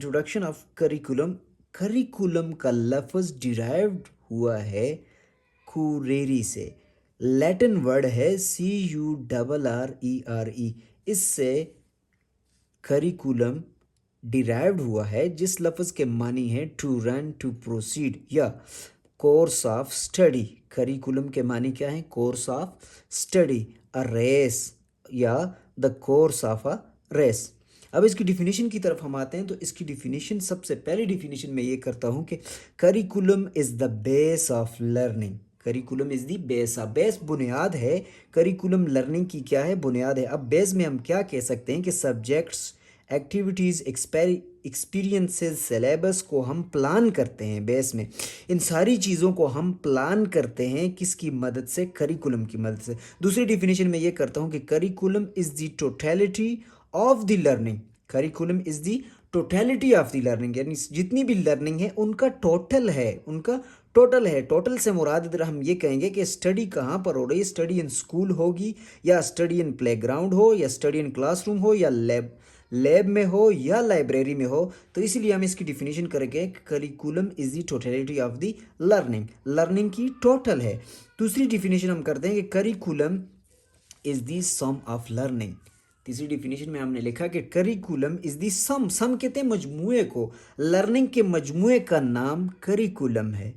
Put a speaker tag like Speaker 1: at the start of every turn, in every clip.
Speaker 1: Introduction of curriculum. Curriculum का लफ्ज़ derived हुआ है कुरेरी से। लैटिन वर्ड है CURRERE। इससे करिकुलम डिराइव्ड हुआ है जिस लफ्ज़ के मानी है टू रन, टू प्रोसीड या कोर्स ऑफ स्टडी। करिकुलम के मानी क्या है? Course of study, a race या the course of a race. अब इसकी डिफिनीशन की तरफ हम आते हैं तो इसकी डिफिनीशन, सबसे पहली डिफिनीशन मैं ये करता हूँ कि curriculum is the base of learning. Curriculum is the base. Of base बुनियाद है। करिकुलम लर्निंग की क्या है? बुनियाद है। अब बेस में हम क्या कह सकते हैं कि सब्जेक्ट्स, एक्टिविटीज़, एक्सपीरियंसेस, सिलेबस को हम प्लान करते हैं। बेस में इन सारी चीज़ों को हम प्लान करते हैं किसकी मदद से? करिकुलम की मदद से। दूसरी डिफिनीशन में ये करता हूँ कि curriculum is the totality of the learning. Curriculum is the totality of the learning, यानी जितनी भी लर्निंग है उनका टोटल है, उनका टोटल है। टोटल से मुराद इधर हम ये कहेंगे कि स्टडी कहाँ पर हो रही है। स्टडी इन स्कूल होगी, या स्टडी इन प्लेग्राउंड हो, या स्टडी इन क्लासरूम हो, या लैब में हो, या लाइब्रेरी में हो। तो इसीलिए हम इसकी डिफिनीशन करेंगे curriculum is the totality of the learning. Learning की टोटल है। दूसरी डिफिनीशन हम करते हैं कि curriculum is the sum of learning. तीसरी डिफिनीशन में हमने लिखा कि करिकुलम इज़ द सम कहते हैं मजमुए को। लर्निंग के मजमुए का नाम करिकुलम है।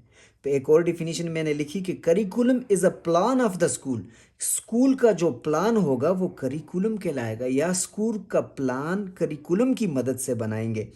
Speaker 1: तो एक और डिफिनीशन मैंने लिखी कि curriculum is a plan of the school. School का जो प्लान होगा वो करिकुलम कहलाएगा, या स्कूल का प्लान करिकुलम की मदद से बनाएंगे।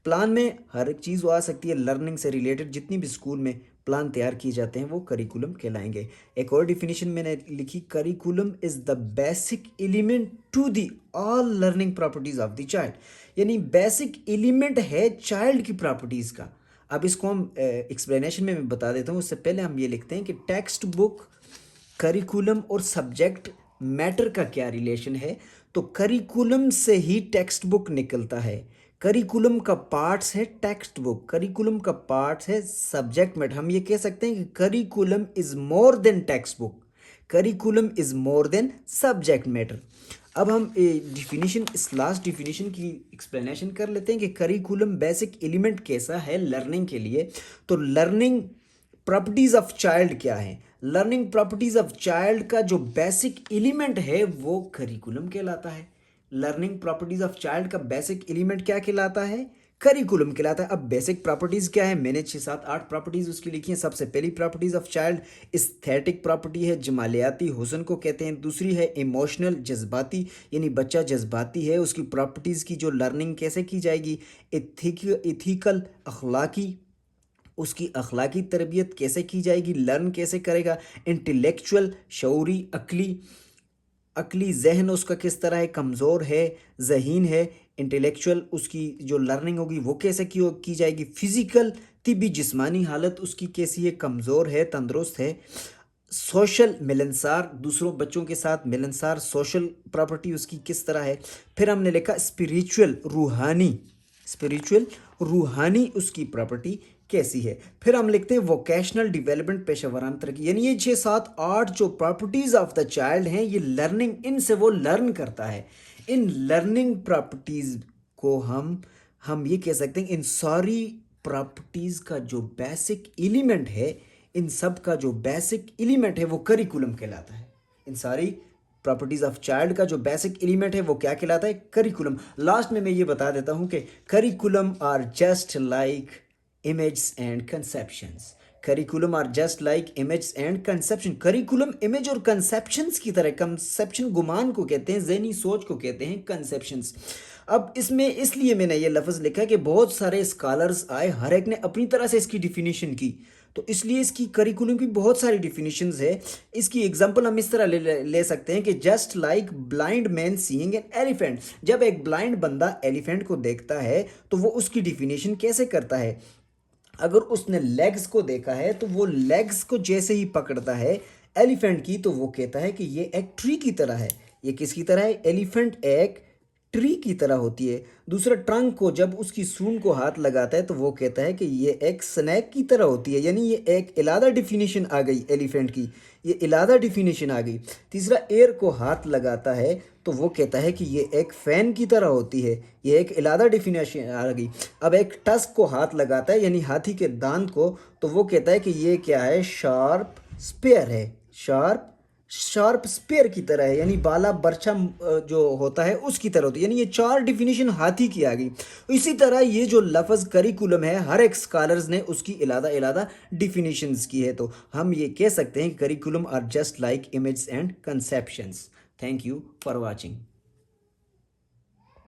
Speaker 1: प्लान में हर एक चीज़ आ सकती है, लर्निंग से रिलेटेड जितनी भी स्कूल में प्लान तैयार किए जाते हैं वो करिकुलम कहलाएंगे। एक और डिफिनीशन मैंने लिखी, curriculum is the basic element to the all learning properties of the child. यानी बेसिक एलिमेंट है चाइल्ड की प्रॉपर्टीज़ का। अब इसको हम एक्सप्लेनेशन में मैं बता देता हूँ। उससे पहले हम ये लिखते हैं कि टेक्स्ट बुक, करिकुलम और सब्जेक्ट मैटर का क्या रिलेशन है। तो करिकुलम से ही टेक्स्ट बुक निकलता है। करिकुलम का पार्ट्स है टेक्स्ट बुक, करिकुलम का पार्ट्स है सब्जेक्ट मैटर। हम ये कह सकते हैं कि curriculum is more than text book, curriculum is more than subject matter. अब हम डिफिनीशन, इस लास्ट डिफिनीशन की एक्सप्लेनेशन कर लेते हैं कि करिकुलम बेसिक एलिमेंट कैसा है लर्निंग के लिए। तो लर्निंग प्रॉपर्टीज ऑफ चाइल्ड क्या है? लर्निंग प्रॉपर्टीज ऑफ चाइल्ड का जो बेसिक एलिमेंट है वो करिकुलम कहलाता है। लर्निंग प्रॉपर्टीज ऑफ चाइल्ड का बेसिक एलिमेंट क्या कहलाता है? करिकुलम कहलाता है। अब बेसिक प्रॉपर्टीज क्या है? मैंने 6 7 8 प्रॉपर्टीज उसकी लिखी हैं। सबसे पहली properties of child aesthetic property है, जमालियाती हुस्न को कहते हैं। दूसरी है इमोशनल, जज्बाती, यानी बच्चा जज्बाती है, उसकी प्रॉपर्टीज की जो लर्निंग कैसे की जाएगी? इथिकल, अखलाकी, उसकी अखलाकी तरबियत कैसे की जाएगी, लर्न कैसे करेगा। इंटेलेक्चुअल, शऊरी, अकली, अकली जहन उसका किस तरह है, कमज़ोर है, जहीन है। इंटेलेक्चुअल, उसकी जो लर्निंग होगी वो कैसे की जाएगी। फिज़िकल, तिबी, जिस्मानी हालत उसकी कैसी है, कमज़ोर है, तंदुरुस्त है। सोशल, मिलनसार, दूसरों बच्चों के साथ मिलनसार, सोशल प्रॉपर्टी उसकी किस तरह है। फिर हमने लिखा स्पिरिचुअल, रूहानी, स्पिरिचुअल रूहानी उसकी प्रॉपर्टी कैसी है। फिर हम लिखते हैं वोकेशनल डेवलपमेंट, पेशेवराना तरक्की। यानी ये 6 7 8 जो प्रॉपर्टीज ऑफ द चाइल्ड हैं, ये लर्निंग, इनसे वो लर्न करता है। इन लर्निंग प्रॉपर्टीज को हम ये कह सकते हैं इन सारी प्रॉपर्टीज का जो बेसिक एलिमेंट है, इन सब का जो बेसिक एलिमेंट है वो करिकुलम कहलाता है। इन सारी प्रॉपर्टीज ऑफ चाइल्ड का जो बेसिक एलिमेंट है वो क्या कहलाता है? करिकुलम। लास्ट में मैं ये बता देता हूं कि curriculum are just like image and conceptions. Curriculum are just like image and conception. Curriculum image और कंसेप्शंस की तरह। कंसेप्शन गुमान को कहते हैं, ज़हनी सोच को कहते हैं कंसेप्शंस। अब इसमें इसलिए मैंने ये लफ्ज़ लिखा कि बहुत सारे स्कॉलर्स आए, हर एक ने अपनी तरह से इसकी डिफिनीशन की, तो इसलिए इसकी करिकुलम की बहुत सारी डिफिनीशंस है। इसकी एग्जांपल हम इस तरह ले सकते हैं कि just like blind man seeing an elephant. जब एक ब्लाइंड बंदा एलिफेंट को देखता है तो वो उसकी डिफिनीशन कैसे करता है? अगर उसने लेग्स को देखा है तो वो लेग्स को जैसे ही पकड़ता है एलिफेंट की, तो वो कहता है कि ये एक ट्री की तरह है। ये किसकी तरह है? एलिफेंट एक ट्री की तरह होती है। दूसरा, ट्रंक को जब उसकी सूंड को हाथ लगाता है तो वो कहता है कि ये एक स्नैक की तरह होती है, यानी ये एक इलादा डिफिनीशन आ गई एलिफेंट की, ये इलादा डिफिनीशन आ गई। तीसरा, एयर को हाथ लगाता है तो वो कहता है कि ये एक फ़ैन की तरह होती है, ये एक इलादा डिफिनेशन आ गई। अब एक टस्क को हाथ लगाता है यानी हाथी के दांत को, तो वो कहता है कि ये क्या है, शार्प स्पेयर है, शार्प शार्प स्पेयर की तरह है, यानी बाला बर्छा जो होता है उसकी तरह होती है। यानी ये चार डिफिनीशन हाथी की आ गई। इसी तरह ये जो लफ्ज़ करिकुलम है, हर एक स्कॉलर्स ने उसकी इलादा इलादा डिफिनीशंस की है। तो हम ये कह सकते हैं कि curriculum are just like image and conceptions. Thank you for watching.